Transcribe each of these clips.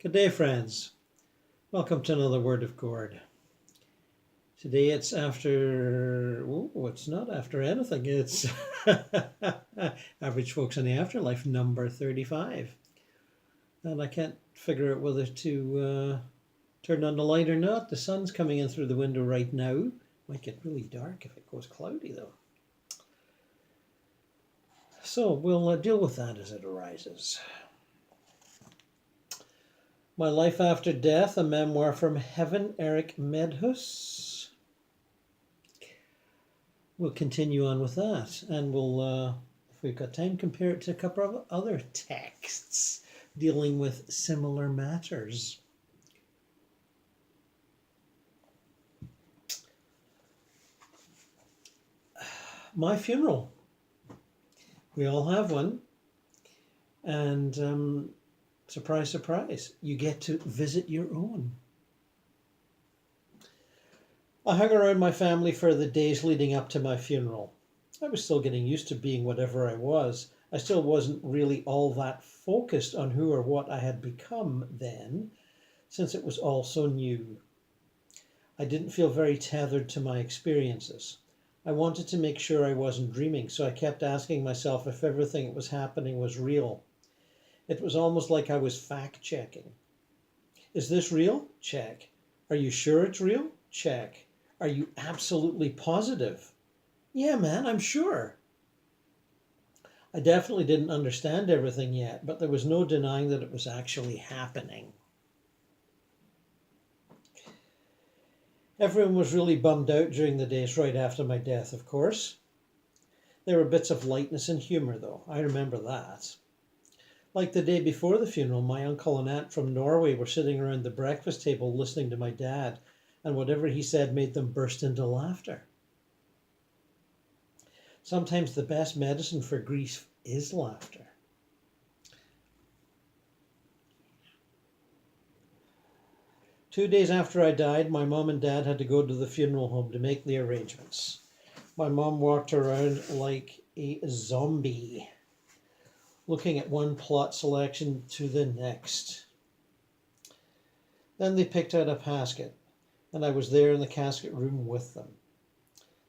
Good day, friends. Welcome to another Word of Gord. Today it's it's not after anything. It's Average Folks in the Afterlife, number 35. And I can't figure out whether to turn on the light or not. The sun's coming in through the window right now. Might get really dark if it goes cloudy, though. So we'll deal with that as it arises. My Life After Death, a memoir from Heaven, Eric Medhus. We'll continue on with that, and we'll, if we've got time, compare it to a couple of other texts dealing with similar matters. My funeral. We all have one, and surprise, surprise, you get to visit your own. I hung around my family for the days leading up to my funeral. I was still getting used to being whatever I was. I still wasn't really all that focused on who or what I had become then, since it was all so new. I didn't feel very tethered to my experiences. I wanted to make sure I wasn't dreaming, so I kept asking myself if everything that was happening was real. It was almost like I was fact-checking. Is this real? Check. Are you sure it's real? Check. Are you absolutely positive? Yeah, man, I'm sure. I definitely didn't understand everything yet, but there was no denying that it was actually happening. Everyone was really bummed out during the days right after my death, of course. There were bits of lightness and humour, though. I remember that. Like the day before the funeral, my uncle and aunt from Norway were sitting around the breakfast table listening to my dad, and whatever he said made them burst into laughter. Sometimes the best medicine for grief is laughter. Two days after I died, my mom and dad had to go to the funeral home to make the arrangements. My mom walked around like a zombie, looking at one plot selection to the next. Then they picked out a casket, and I was there in the casket room with them.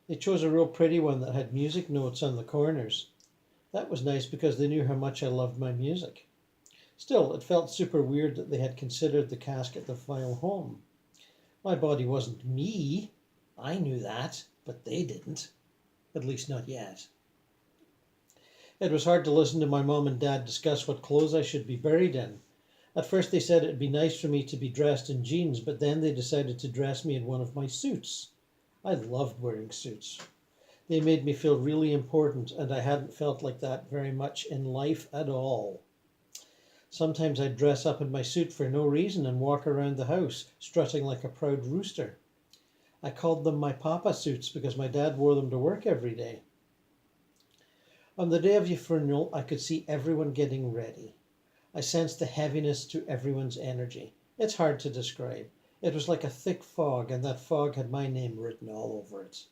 They chose a real pretty one that had music notes on the corners. That was nice because they knew how much I loved my music. Still, it felt super weird that they had considered the casket the final home. My body wasn't me. I knew that, but they didn't. At least not yet. It was hard to listen to my mom and dad discuss what clothes I should be buried in. At first they said it'd be nice for me to be dressed in jeans, but then they decided to dress me in one of my suits. I loved wearing suits. They made me feel really important, and I hadn't felt like that very much in life at all. Sometimes I'd dress up in my suit for no reason and walk around the house, strutting like a proud rooster. I called them my papa suits because my dad wore them to work every day. On the day of your funeral, I could see everyone getting ready. I sensed the heaviness to everyone's energy. It's hard to describe. It was like a thick fog, and that fog had my name written all over it.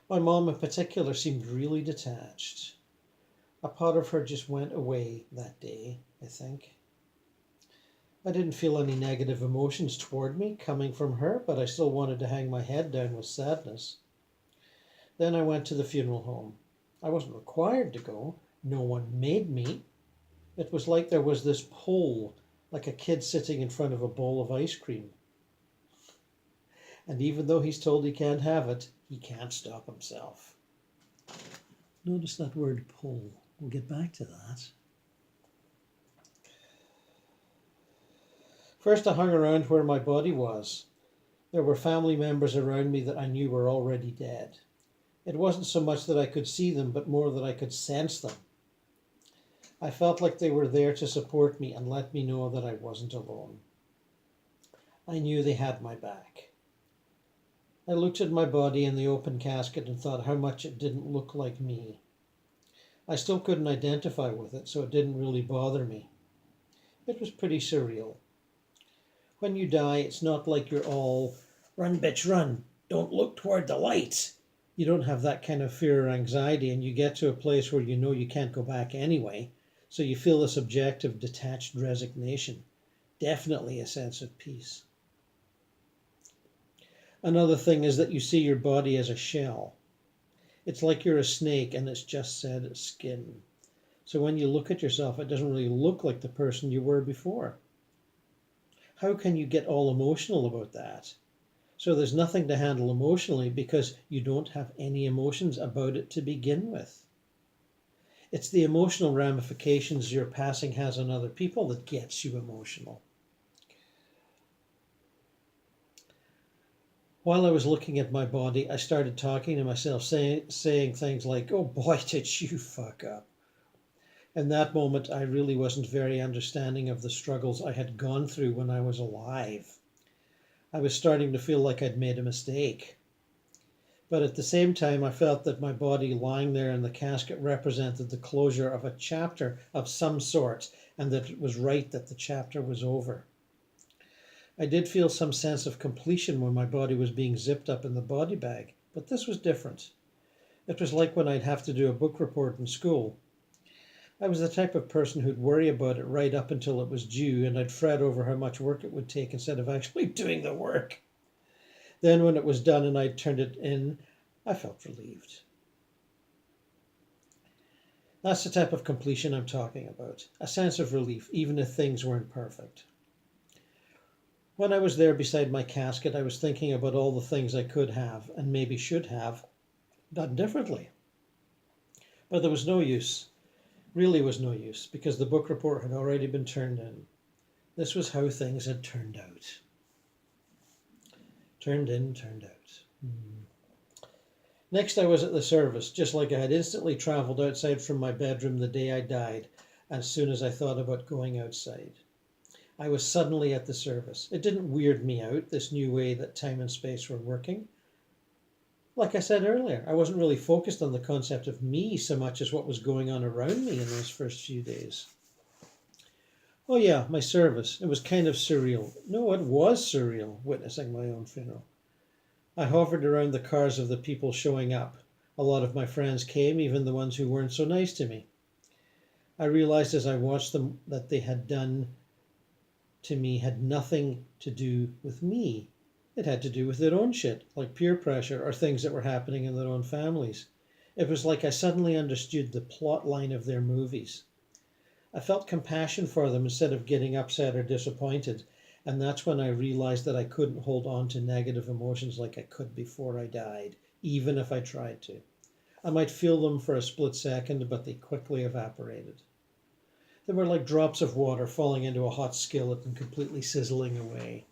My mom in particular seemed really detached. A part of her just went away that day, I think. I didn't feel any negative emotions toward me coming from her, but I still wanted to hang my head down with sadness. Then I went to the funeral home. I wasn't required to go. No one made me. It was like there was this pull, like a kid sitting in front of a bowl of ice cream. And even though he's told he can't have it, he can't stop himself. Notice that word pull. We'll get back to that. First, I hung around where my body was. There were family members around me that I knew were already dead. It wasn't so much that I could see them, but more that I could sense them. I felt like they were there to support me and let me know that I wasn't alone. I knew they had my back. I looked at my body in the open casket and thought how much it didn't look like me. I still couldn't identify with it, so it didn't really bother me. It was pretty surreal. When you die, it's not like you're all, run bitch run, don't look toward the light. You don't have that kind of fear or anxiety, and you get to a place where you know you can't go back anyway. So you feel this objective, detached resignation. Definitely a sense of peace. Another thing is that you see your body as a shell. It's like you're a snake and it's just shed its skin. So when you look at yourself, it doesn't really look like the person you were before. How can you get all emotional about that? So there's nothing to handle emotionally because you don't have any emotions about it to begin with. It's the emotional ramifications your passing has on other people that gets you emotional. While I was looking at my body, I started talking to myself, saying things like, "Oh boy, did you fuck up." In that moment, I really wasn't very understanding of the struggles I had gone through when I was alive. I was starting to feel like I'd made a mistake. But at the same time, I felt that my body lying there in the casket represented the closure of a chapter of some sort, and that it was right that the chapter was over. I did feel some sense of completion when my body was being zipped up in the body bag, but this was different. It was like when I'd have to do a book report in school. I was the type of person who'd worry about it right up until it was due, and I'd fret over how much work it would take instead of actually doing the work. Then when it was done and I'd turned it in, I felt relieved. That's the type of completion I'm talking about, a sense of relief, even if things weren't perfect. When I was there beside my casket, I was thinking about all the things I could have, and maybe should have, done differently. But there was no use, really was no use, because the book report had already been turned in. This was how things had turned out. Turned in, turned out. Next, I was at the service, just like I had instantly travelled outside from my bedroom the day I died, as soon as I thought about going outside. I was suddenly at the service. It didn't weird me out, this new way that time and space were working. Like I said earlier, I wasn't really focused on the concept of me so much as what was going on around me in those first few days. Oh yeah, my service. It was kind of surreal. No, it was surreal, witnessing my own funeral. I hovered around the cars of the people showing up. A lot of my friends came, even the ones who weren't so nice to me. I realized as I watched them that they had done to me had nothing to do with me. It had to do with their own shit, like peer pressure or things that were happening in their own families. It was like I suddenly understood the plot line of their movies. I felt compassion for them instead of getting upset or disappointed, and that's when I realized that I couldn't hold on to negative emotions like I could before I died, even if I tried to. I might feel them for a split second, but they quickly evaporated. They were like drops of water falling into a hot skillet and completely sizzling away.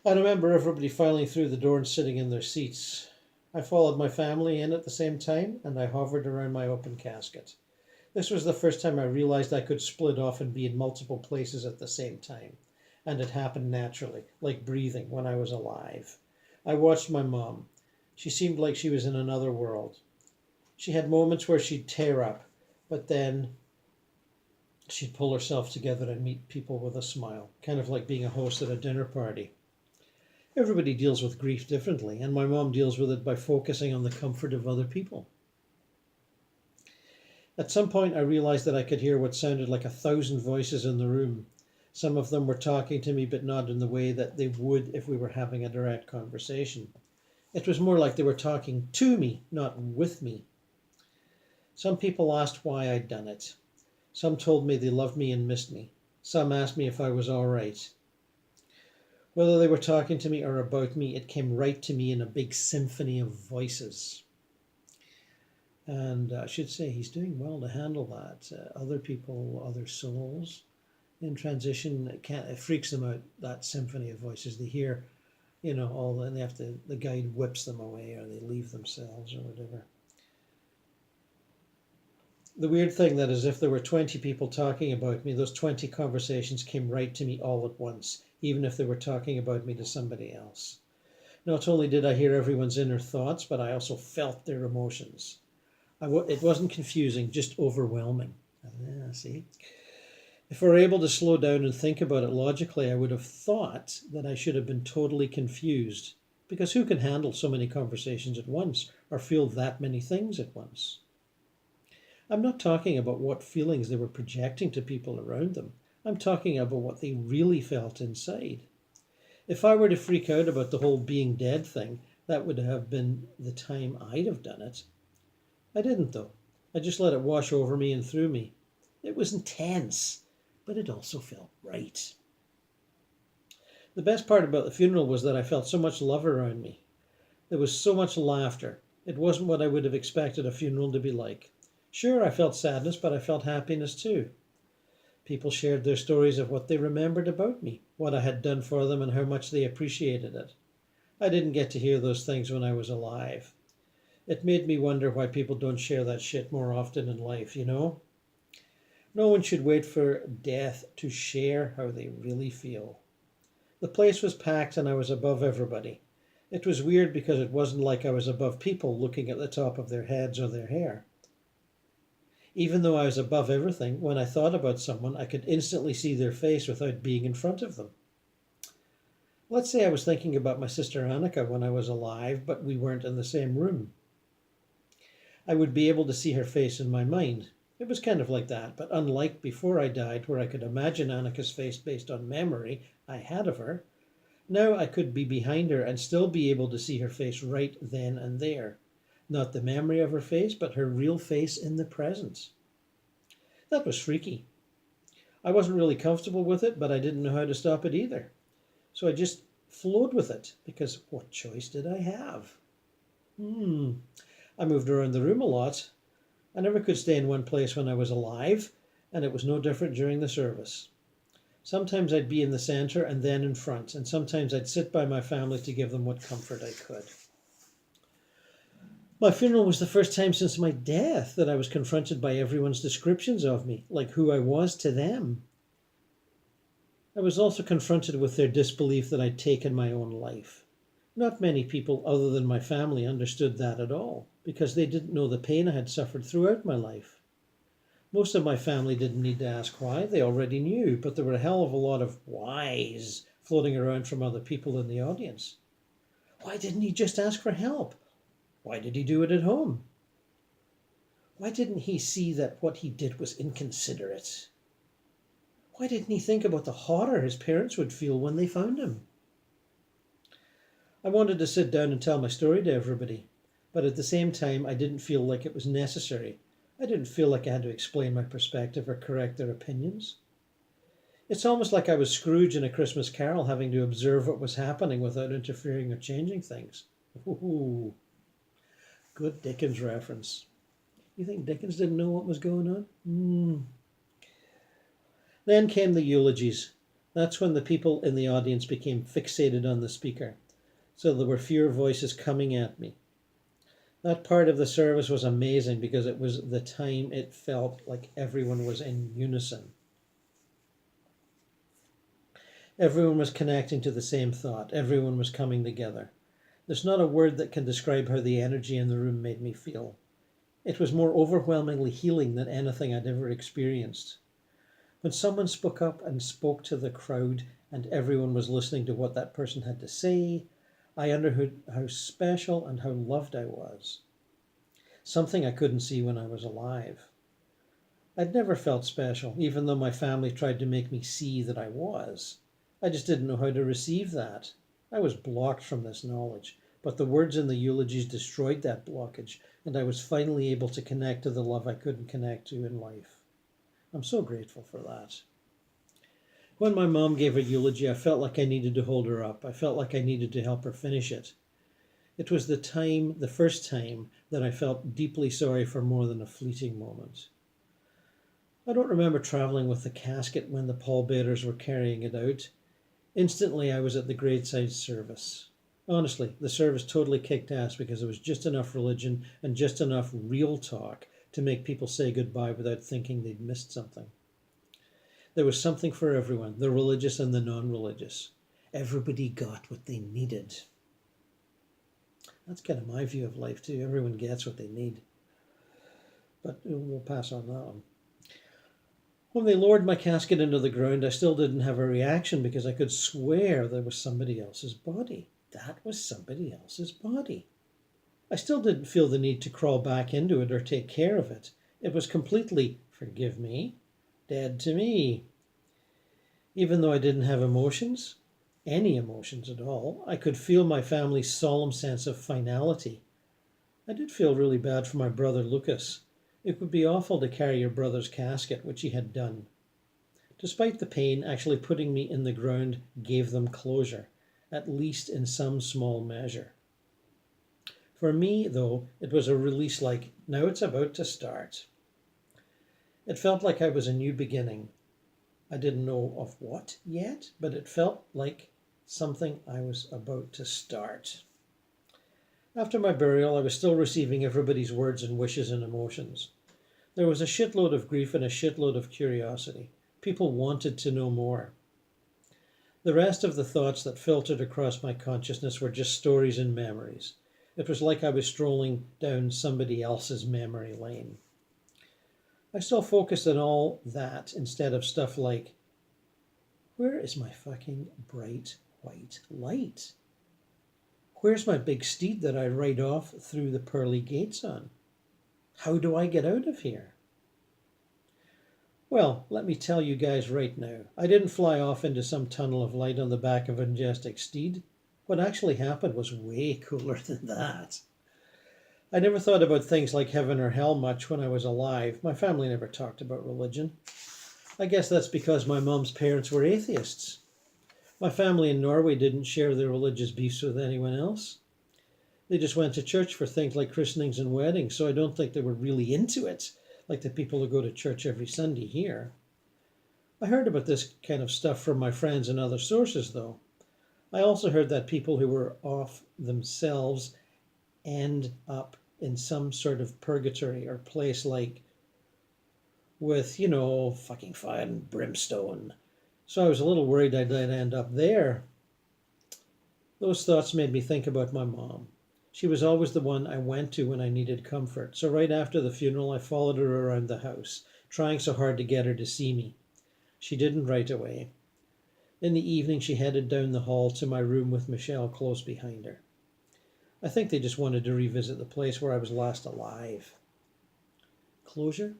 I remember everybody filing through the door and sitting in their seats. I followed my family in at the same time, and I hovered around my open casket. This was the first time I realized I could split off and be in multiple places at the same time, and it happened naturally, like breathing when I was alive. I watched my mom. She seemed like she was in another world. She had moments where she'd tear up, but then she'd pull herself together and meet people with a smile, kind of like being a host at a dinner party. Everybody deals with grief differently, and my mom deals with it by focusing on the comfort of other people. At some point, I realized that I could hear what sounded like 1,000 voices in the room. Some of them were talking to me, but not in the way that they would if we were having a direct conversation. It was more like they were talking to me, not with me. Some people asked why I'd done it. Some told me they loved me and missed me. Some asked me if I was all right. Whether they were talking to me or about me, it came right to me in a big symphony of voices. And I should say he's doing well to handle that. Other people, other souls in transition, it freaks them out, that symphony of voices. They hear, and the guide whips them away or they leave themselves or whatever. The weird thing that is, if there were 20 people talking about me, those 20 conversations came right to me all at once, even if they were talking about me to somebody else. Not only did I hear everyone's inner thoughts, but I also felt their emotions. It wasn't confusing, just overwhelming. See? If I were able to slow down and think about it logically, I would have thought that I should have been totally confused, because who can handle so many conversations at once or feel that many things at once? I'm not talking about what feelings they were projecting to people around them. I'm talking about what they really felt inside. If I were to freak out about the whole being dead thing, that would have been the time I'd have done it. I didn't, though. I just let it wash over me and through me. It was intense, but it also felt right. The best part about the funeral was that I felt so much love around me. There was so much laughter. It wasn't what I would have expected a funeral to be like. Sure, I felt sadness, but I felt happiness too. People shared their stories of what they remembered about me, what I had done for them, and how much they appreciated it. I didn't get to hear those things when I was alive. It made me wonder why people don't share that shit more often in life, you know? No one should wait for death to share how they really feel. The place was packed and I was above everybody. It was weird because it wasn't like I was above people looking at the top of their heads or their hair. Even though I was above everything, when I thought about someone, I could instantly see their face without being in front of them. Let's say I was thinking about my sister Annika when I was alive, but we weren't in the same room. I would be able to see her face in my mind. It was kind of like that, but unlike before I died, where I could imagine Annika's face based on memory I had of her, now I could be behind her and still be able to see her face right then and there. Not the memory of her face, but her real face in the present. That was freaky. I wasn't really comfortable with it, but I didn't know how to stop it either. So I just flowed with it, because what choice did I have? I moved around the room a lot. I never could stay in one place when I was alive, and it was no different during the service. Sometimes I'd be in the center and then in front, and sometimes I'd sit by my family to give them what comfort I could. My funeral was the first time since my death that I was confronted by everyone's descriptions of me, like who I was to them. I was also confronted with their disbelief that I'd taken my own life. Not many people other than my family understood that at all, because they didn't know the pain I had suffered throughout my life. Most of my family didn't need to ask why, they already knew, but there were a hell of a lot of whys floating around from other people in the audience. Why didn't he just ask for help? Why did he do it at home? Why didn't he see that what he did was inconsiderate? Why didn't he think about the horror his parents would feel when they found him? I wanted to sit down and tell my story to everybody, but at the same time I didn't feel like it was necessary. I didn't feel like I had to explain my perspective or correct their opinions. It's almost like I was Scrooge in A Christmas Carol, having to observe what was happening without interfering or changing things. Ooh, good Dickens reference. You think Dickens didn't know what was going on? Then came the eulogies. That's when the people in the audience became fixated on the speaker, so there were fewer voices coming at me. That part of the service was amazing because it was the time it felt like everyone was in unison. Everyone was connecting to the same thought. Everyone was coming together. There's not a word that can describe how the energy in the room made me feel. It was more overwhelmingly healing than anything I'd ever experienced. When someone spoke up and spoke to the crowd and everyone was listening to what that person had to say, I understood how special and how loved I was. Something I couldn't see when I was alive. I'd never felt special, even though my family tried to make me see that I was. I just didn't know how to receive that. I was blocked from this knowledge, but the words in the eulogies destroyed that blockage, and I was finally able to connect to the love I couldn't connect to in life. I'm so grateful for that. When my mom gave her eulogy, I felt like I needed to hold her up. I felt like I needed to help her finish it. It was the first time, that I felt deeply sorry for more than a fleeting moment. I don't remember traveling with the casket when the pallbearers were carrying it out. Instantly, I was at the graveside service. Honestly, the service totally kicked ass because there was just enough religion and just enough real talk to make people say goodbye without thinking they'd missed something. There was something for everyone, the religious and the non-religious. Everybody got what they needed. That's kind of my view of life too. Everyone gets what they need. But we'll pass on that one. When they lowered my casket into the ground, I still didn't have a reaction because I could swear there was somebody else's body. That was somebody else's body. I still didn't feel the need to crawl back into it or take care of it. It was completely, forgive me, dead to me. Even though I didn't have emotions, any emotions at all, I could feel my family's solemn sense of finality. I did feel really bad for my brother Lucas. It would be awful to carry your brother's casket, which he had done. Despite the pain, actually putting me in the ground gave them closure, at least in some small measure. For me, though, it was a release like, now it's about to start. It felt like I was a new beginning. I didn't know of what yet, but it felt like something I was about to start. After my burial, I was still receiving everybody's words and wishes and emotions. There was a shitload of grief and a shitload of curiosity. People wanted to know more. The rest of the thoughts that filtered across my consciousness were just stories and memories. It was like I was strolling down somebody else's memory lane. I still focused on all that instead of stuff like, where is my fucking bright white light? Where's my big steed that I ride off through the pearly gates on? How do I get out of here? Well, let me tell you guys right now, I didn't fly off into some tunnel of light on the back of a majestic steed. What actually happened was way cooler than that. I never thought about things like heaven or hell much when I was alive. My family never talked about religion. I guess that's because my mom's parents were atheists. My family in Norway didn't share their religious beefs with anyone else. They just went to church for things like christenings and weddings, so I don't think they were really into it, like the people who go to church every Sunday here. I heard about this kind of stuff from my friends and other sources, though. I also heard that people who were off themselves end up in some sort of purgatory or place like with, fucking fire and brimstone. So I was a little worried I'd end up there. Those thoughts made me think about my mom. She was always the one I went to when I needed comfort. So right after the funeral, I followed her around the house, trying so hard to get her to see me. She didn't right away. In the evening, she headed down the hall to my room with Michelle close behind her. I think they just wanted to revisit the place where I was last alive. Closure?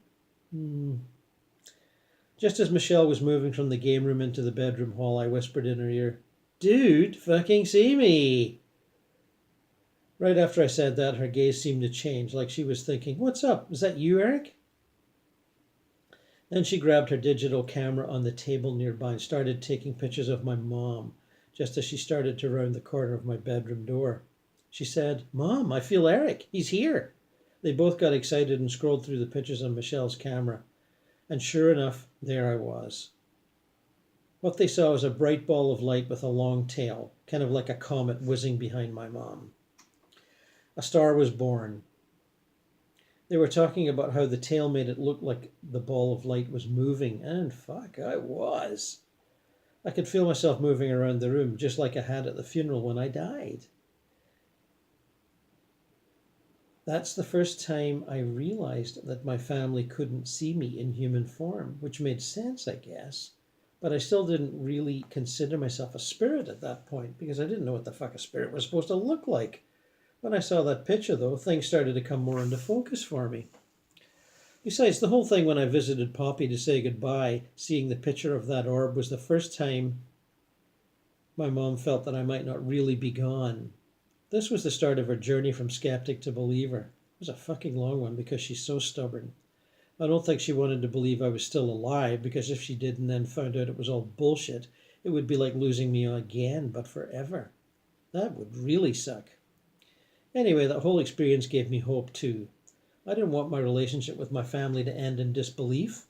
Just as Michelle was moving from the game room into the bedroom hall, I whispered in her ear, "Dude, fucking see me!" Right after I said that, her gaze seemed to change, like she was thinking, "What's up? Is that you, Eric?" Then she grabbed her digital camera on the table nearby and started taking pictures of my mom, just as she started to round the corner of my bedroom door. She said, "Mom, I feel Eric. He's here." They both got excited and scrolled through the pictures on Michelle's camera. And sure enough, there I was. What they saw was a bright ball of light with a long tail, kind of like a comet whizzing behind my mom. A star was born. They were talking about how the tail made it look like the ball of light was moving, and fuck, I was. I could feel myself moving around the room, just like I had at the funeral when I died. That's the first time I realized that my family couldn't see me in human form, which made sense, I guess. But I still didn't really consider myself a spirit at that point, because I didn't know what the fuck a spirit was supposed to look like. When I saw that picture, though, things started to come more into focus for me. Besides, the whole thing when I visited Poppy to say goodbye, seeing the picture of that orb, was the first time my mom felt that I might not really be gone. This was the start of her journey from skeptic to believer. It was a fucking long one because she's so stubborn. I don't think she wanted to believe I was still alive, because if she did and then found out it was all bullshit, it would be like losing me again, but forever. That would really suck. Anyway, that whole experience gave me hope too. I didn't want my relationship with my family to end in disbelief.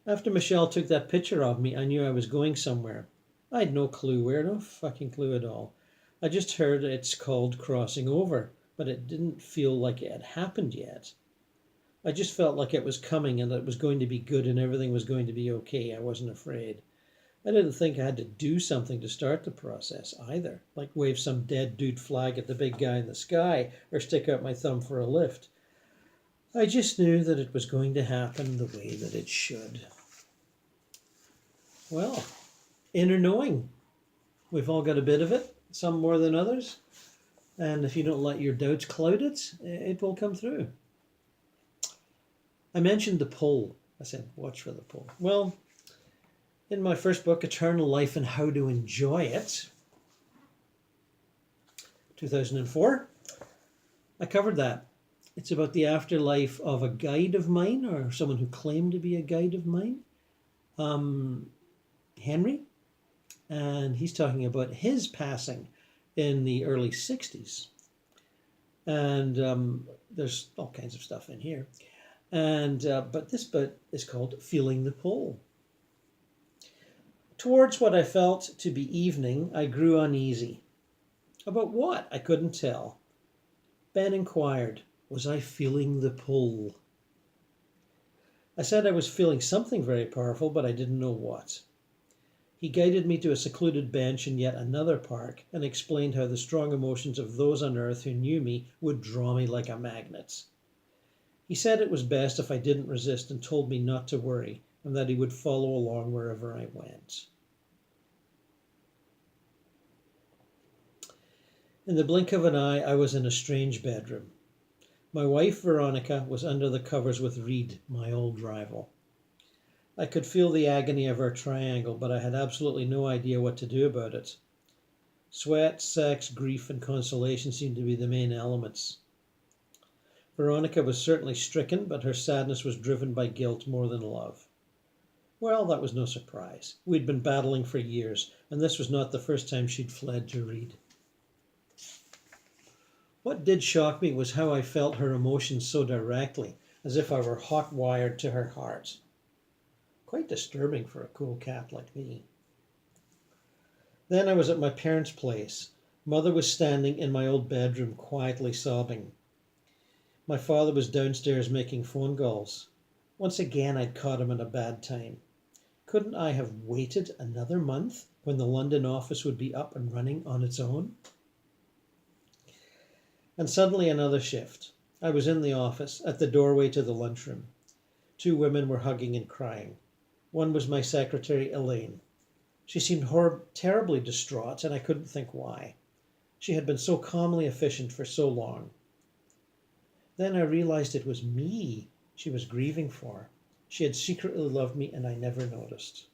After Michelle took that picture of me, I knew I was going somewhere. I had no clue where, no fucking clue at all. I just heard it's called crossing over, but it didn't feel like it had happened yet. I just felt like it was coming and that it was going to be good and everything was going to be okay. I wasn't afraid. I didn't think I had to do something to start the process either, like wave some dead dude flag at the big guy in the sky or stick out my thumb for a lift. I just knew that it was going to happen the way that it should. Well, inner knowing. We've all got a bit of it, some more than others. And if you don't let your doubts cloud it, it will come through. I mentioned the pull. I said, watch for the pull. Well, in my first book, Eternal Life and How to Enjoy It, 2004, I covered that. It's about the afterlife of a guide of mine, or someone who claimed to be a guide of mine, Henry. And he's talking about his passing in the early 60s. And there's all kinds of stuff in here. And but this bit is called Feeling the Pull. Towards what I felt to be evening, I grew uneasy. About what? I couldn't tell. Ben inquired, was I feeling the pull? I said I was feeling something very powerful, but I didn't know what. He guided me to a secluded bench in yet another park and explained how the strong emotions of those on earth who knew me would draw me like a magnet. He said it was best if I didn't resist and told me not to worry and that he would follow along wherever I went. In the blink of an eye, I was in a strange bedroom. My wife, Veronica, was under the covers with Reed, my old rival. I could feel the agony of our triangle, but I had absolutely no idea what to do about it. Sweat, sex, grief, and consolation seemed to be the main elements. Veronica was certainly stricken, but her sadness was driven by guilt more than love. Well, that was no surprise. We'd been battling for years, and this was not the first time she'd fled to Reed. What did shock me was how I felt her emotions so directly, as if I were hot-wired to her heart. Quite disturbing for a cool cat like me. Then I was at my parents' place. Mother was standing in my old bedroom, quietly sobbing. My father was downstairs making phone calls. Once again, I'd caught him at a bad time. Couldn't I have waited another month when the London office would be up and running on its own? And suddenly another shift. I was in the office, at the doorway to the lunchroom. 2 women were hugging and crying. One was my secretary, Elaine. She seemed terribly distraught, and I couldn't think why. She had been so calmly efficient for so long. Then I realized it was me she was grieving for. She had secretly loved me, and I never noticed.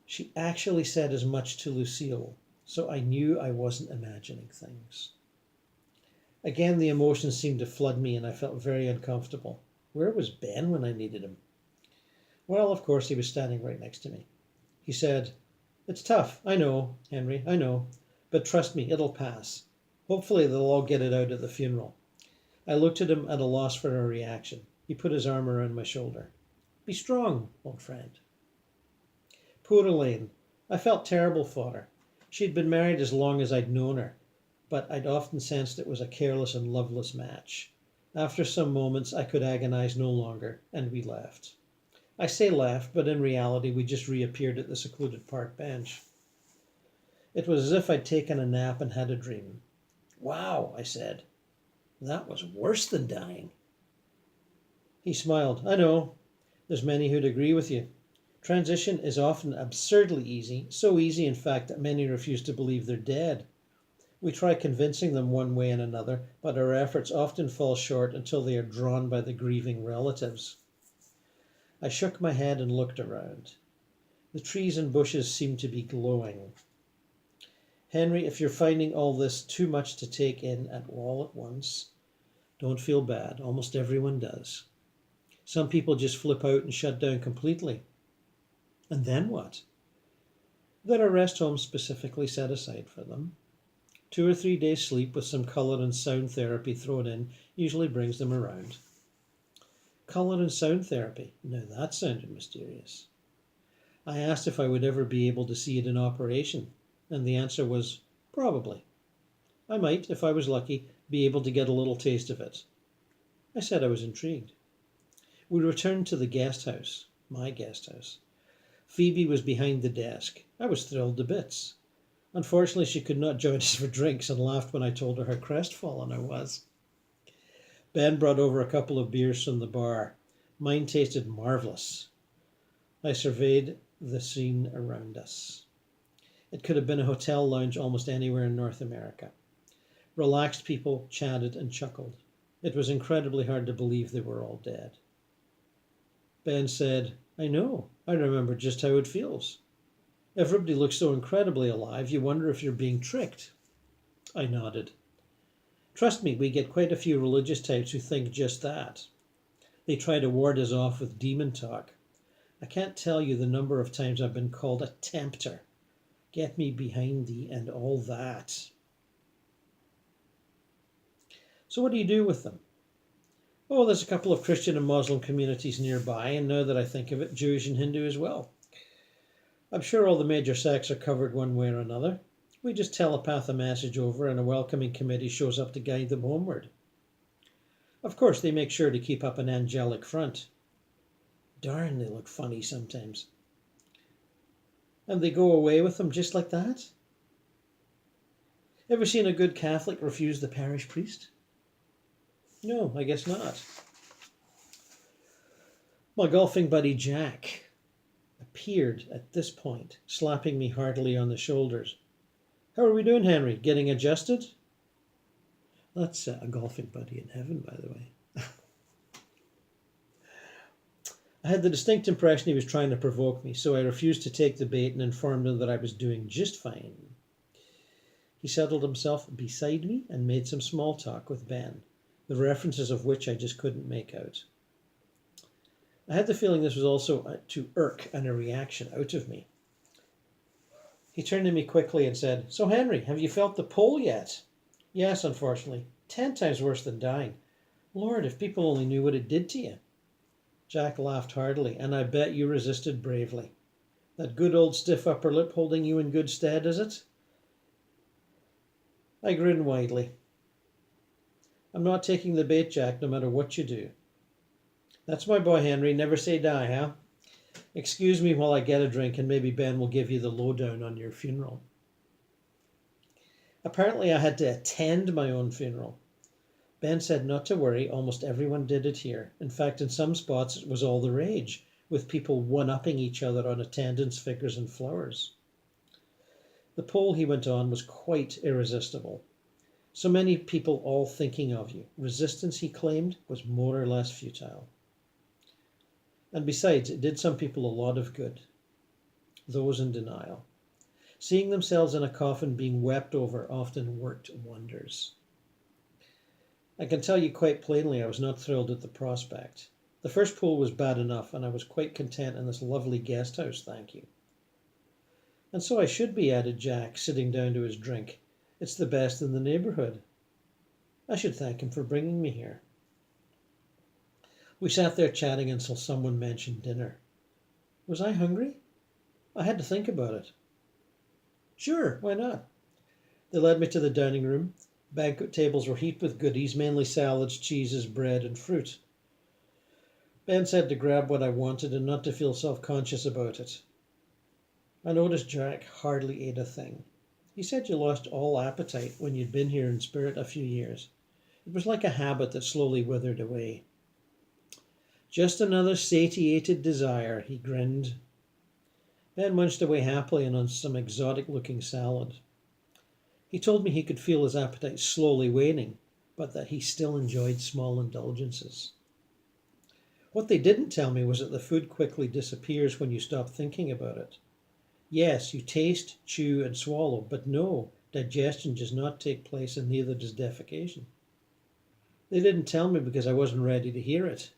She actually said as much to Lucille, so I knew I wasn't imagining things. Again, the emotions seemed to flood me, and I felt very uncomfortable. Where was Ben when I needed him? Well, of course, he was standing right next to me. He said, "It's tough, I know, Henry, I know. But trust me, it'll pass. Hopefully they'll all get it out at the funeral." I looked at him at a loss for a reaction. He put his arm around my shoulder. "Be strong, old friend." Poor Elaine. I felt terrible for her. She'd been married as long as I'd known her, but I'd often sensed it was a careless and loveless match. After some moments, I could agonize no longer, and we left. I say left, but in reality, we just reappeared at the secluded park bench. It was as if I'd taken a nap and had a dream. "Wow," I said. "That was worse than dying." He smiled. "I know. There's many who'd agree with you. Transition is often absurdly easy, so easy, in fact, that many refuse to believe they're dead. We try convincing them one way and another, but our efforts often fall short until they are drawn by the grieving relatives." I shook my head and looked around. The trees and bushes seemed to be glowing. "Henry, if you're finding all this too much to take in all at once, don't feel bad. Almost everyone does. Some people just flip out and shut down completely. And then what? There are rest homes specifically set aside for them. 2 or 3 days sleep with some colour and sound therapy thrown in usually brings them around." Colour and sound therapy? Now that sounded mysterious. I asked if I would ever be able to see it in operation, and the answer was probably. I might, if I was lucky, be able to get a little taste of it. I said I was intrigued. We returned to the guest house, my guest house. Phoebe was behind the desk. I was thrilled to bits. Unfortunately, she could not join us for drinks and laughed when I told her how crestfallen I was. Ben brought over a couple of beers from the bar. Mine tasted marvellous. I surveyed the scene around us. It could have been a hotel lounge almost anywhere in North America. Relaxed people chatted and chuckled. It was incredibly hard to believe they were all dead. Ben said, "I know. I remember just how it feels. Everybody looks so incredibly alive, you wonder if you're being tricked." I nodded. "Trust me, we get quite a few religious types who think just that. They try to ward us off with demon talk. I can't tell you the number of times I've been called a tempter. Get me behind thee and all that." "So what do you do with them?" "Oh, there's a couple of Christian and Muslim communities nearby, and now that I think of it, Jewish and Hindu as well. I'm sure all the major sects are covered one way or another. We just telepath a message over and a welcoming committee shows up to guide them homeward. Of course, they make sure to keep up an angelic front. Darn, they look funny sometimes." "And they go away with them just like that?" "Ever seen a good Catholic refuse the parish priest?" "No, I guess not." My golfing buddy Jack appeared at this point, slapping me heartily on the shoulders. "How are we doing, Henry? Getting adjusted?" That's a golfing buddy in heaven, by the way. I had the distinct impression he was trying to provoke me, so I refused to take the bait and informed him that I was doing just fine. He settled himself beside me and made some small talk with Ben, the references of which I just couldn't make out. I had the feeling this was also to irk and a reaction out of me. He turned to me quickly and said, "So, Henry, have you felt the pull yet?" "Yes, unfortunately. 10 times worse than dying. Lord, if people only knew what it did to you." Jack laughed heartily, "And I bet you resisted bravely. That good old stiff upper lip holding you in good stead, is it?" I grinned widely. "I'm not taking the bait, Jack, no matter what you do." "That's my boy, Henry. Never say die, huh? Excuse me while I get a drink, and maybe Ben will give you the lowdown on your funeral." Apparently, I had to attend my own funeral. Ben said not to worry, almost everyone did it here. In fact, in some spots it was all the rage, with people one-upping each other on attendance figures and flowers. The poll, he went on, was quite irresistible. So many people all thinking of you. Resistance, he claimed, was more or less futile. And besides, it did some people a lot of good. Those in denial. Seeing themselves in a coffin being wept over often worked wonders. I can tell you quite plainly I was not thrilled at the prospect. The first pool was bad enough, and I was quite content in this lovely guest house, thank you. "And so I should be," added Jack, sitting down to his drink. "It's the best in the neighbourhood. I should thank him for bringing me here." We sat there chatting until someone mentioned dinner. Was I hungry? I had to think about it. Sure, why not? They led me to the dining room. Banquet tables were heaped with goodies, mainly salads, cheeses, bread, and fruit. Ben said to grab what I wanted and not to feel self-conscious about it. I noticed Jack hardly ate a thing. He said you lost all appetite when you'd been here in spirit a few years. It was like a habit that slowly withered away. "Just another satiated desire," he grinned. Ben munched away happily on some exotic-looking salad. He told me he could feel his appetite slowly waning, but that he still enjoyed small indulgences. What they didn't tell me was that the food quickly disappears when you stop thinking about it. Yes, you taste, chew, and swallow, but no, digestion does not take place, and neither does defecation. They didn't tell me because I wasn't ready to hear it.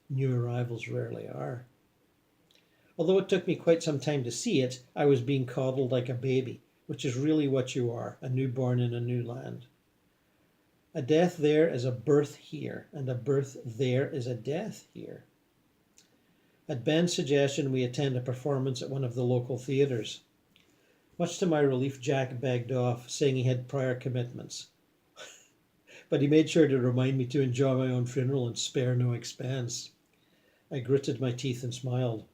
New arrivals rarely are. Although it took me quite some time to see it, I was being coddled like a baby, which is really what you are, a newborn in a new land. A death there is a birth here, and a birth there is a death here. At Ben's suggestion, we attend a performance at one of the local theatres. Much to my relief, Jack begged off, saying he had prior commitments. But he made sure to remind me to enjoy my own funeral and spare no expense. I gritted my teeth and smiled.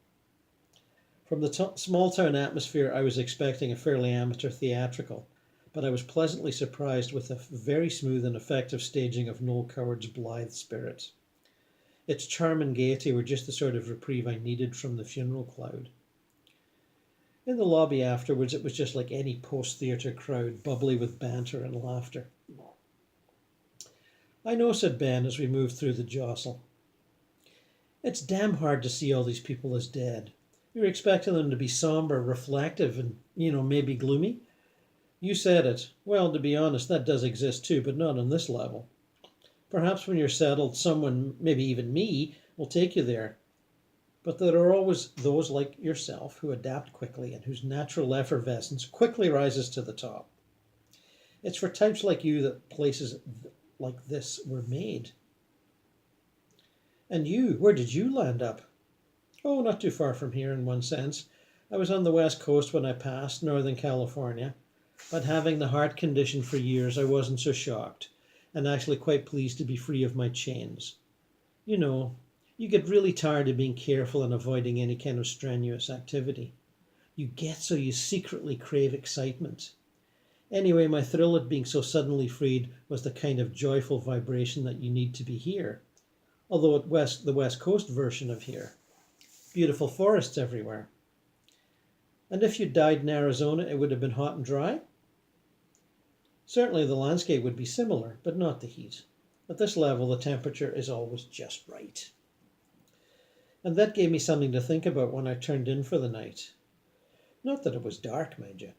From the small-town atmosphere, I was expecting a fairly amateur theatrical, but I was pleasantly surprised with the very smooth and effective staging of Noel Coward's blithe spirit. Its charm and gaiety were just the sort of reprieve I needed from the funeral cloud. In the lobby afterwards, it was just like any post-theatre crowd, bubbly with banter and laughter. I know, said Ben as we moved through the jostle. It's damn hard to see all these people as dead. You're expecting them to be somber, reflective, and, maybe gloomy. You said it. Well, to be honest, that does exist too, but not on this level. Perhaps when you're settled, someone, maybe even me, will take you there. But there are always those like yourself who adapt quickly and whose natural effervescence quickly rises to the top. It's for types like you that places like this were made. And you, where did you land up? Oh, not too far from here in one sense. I was on the west coast when I passed Northern California, but having the heart condition for years, I wasn't so shocked, and actually quite pleased to be free of my chains. You know, you get really tired of being careful and avoiding any kind of strenuous activity. You get so you secretly crave excitement. Anyway, my thrill at being so suddenly freed was the kind of joyful vibration that you need to be here, although at the West Coast version of here. Beautiful forests everywhere. And if you died in Arizona, it would have been hot and dry? Certainly the landscape would be similar, but not the heat. At this level, the temperature is always just right. And that gave me something to think about when I turned in for the night. Not that it was dark, mind you.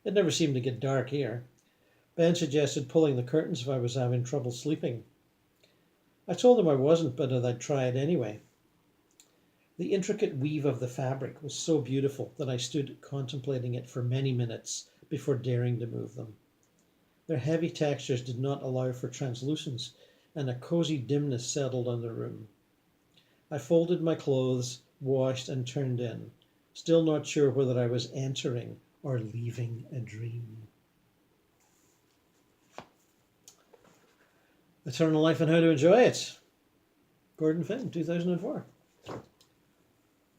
It never seemed to get dark here. Ben suggested pulling the curtains if I was having trouble sleeping. I told him I wasn't, but that I'd try it anyway. The intricate weave of the fabric was so beautiful that I stood contemplating it for many minutes before daring to move them. Their heavy textures did not allow for translucence, and a cozy dimness settled on the room. I folded my clothes, washed, and turned in, still not sure whether I was entering or leaving a dream. Eternal Life and How to Enjoy It. Gordon Fenn, 2004.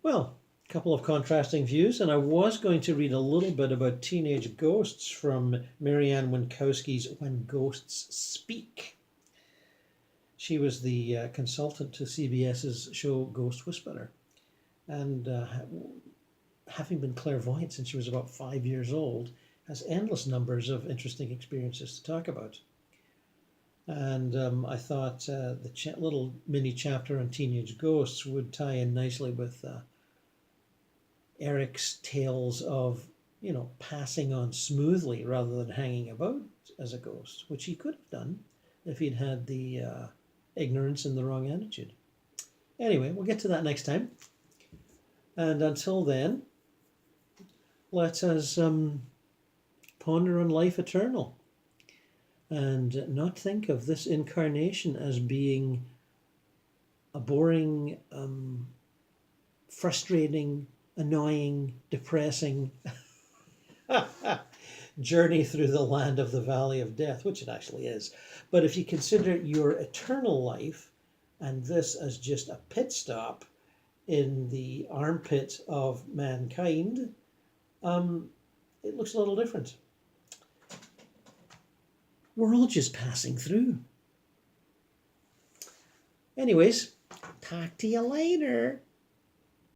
Well, a couple of contrasting views, and I was going to read a little bit about teenage ghosts from Marianne Winkowski's When Ghosts Speak. She was the consultant to CBS's show Ghost Whisperer, and having been clairvoyant since she was about 5 years old, has endless numbers of interesting experiences to talk about. And I thought the little mini chapter on teenage ghosts would tie in nicely with Eric's tales of, passing on smoothly rather than hanging about as a ghost, which he could have done if he'd had the ignorance and the wrong attitude. Anyway, we'll get to that next time. And until then, let us ponder on life eternal and not think of this incarnation as being a boring, frustrating, annoying, depressing journey through the land of the valley of death, which it actually is. But if you consider your eternal life and this as just a pit stop in the armpit of mankind, it looks a little different. We're all just passing through. Anyways, talk to you later.